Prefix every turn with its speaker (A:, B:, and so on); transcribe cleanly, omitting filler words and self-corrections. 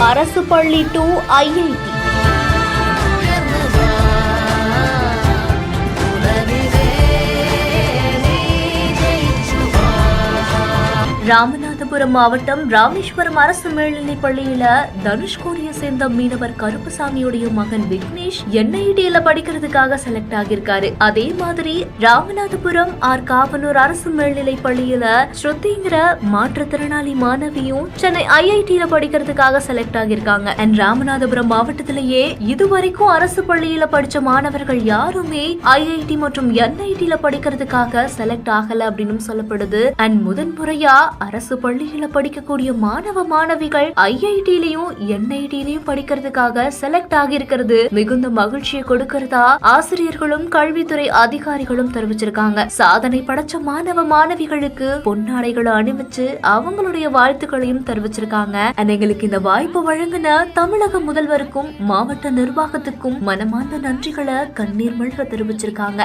A: அரசு பள்ளி to IIT. Ramanathapuram மாவட்டம் ராமேஸ்வரம் அரசு மேல்நிலைப் பள்ளியில தனுஷ்கோடியை சேர்ந்த மீனவர் கருப்பசாமியுடைய மகன் விக்னேஷ் NITல படிக்கிறதுக்காக செலக்ட் ஆகியிருக்காரு. அதே மாதிரி ராமநாதபுரம் காவனூர் அரசு மேல்நிலைப் பள்ளியில ஸ்ருதிங்கிற மாற்றுத்திறனாளி மாணவியும் சென்னை IITல படிக்கிறதுக்காக செலக்ட் ஆகியிருக்காங்க. அண்ட் ராமநாதபுரம் மாவட்டத்திலேயே இதுவரைக்கும் அரசு பள்ளியில படிச்ச மாணவர்கள் யாருமே IIT மற்றும் NITல படிக்கிறதுக்காக செலக்ட் ஆகல அப்படின்னு சொல்லப்படுது. அண்ட் முதன்முறையா அரசு பள்ளியில படிக்கக்கூடிய மாணவ மாணவிகள் IITலயும் NITலயும் படிக்கிறதுக்காக செலக்ட் ஆகியிருக்கிறது மிகுந்த மகிழ்ச்சியை கொடுக்கிறதா ஆசிரியர்களும் கல்வித்துறை அதிகாரிகளும் தெரிவிச்சிருக்காங்க. சாதனை படைச்ச மாணவ மாணவிகளுக்கு பொன்னாடைகளை அணிவிச்சு அவங்களுடைய வாழ்த்துக்களையும் தெரிவிச்சிருக்காங்க. எங்களுக்கு இந்த வாய்ப்பு வழங்கின தமிழக முதல்வருக்கும் மாவட்ட நிர்வாகத்துக்கும் மனமார்ந்த நன்றிகளை கண்ணீர் மல்க தெரிவிச்சிருக்காங்க.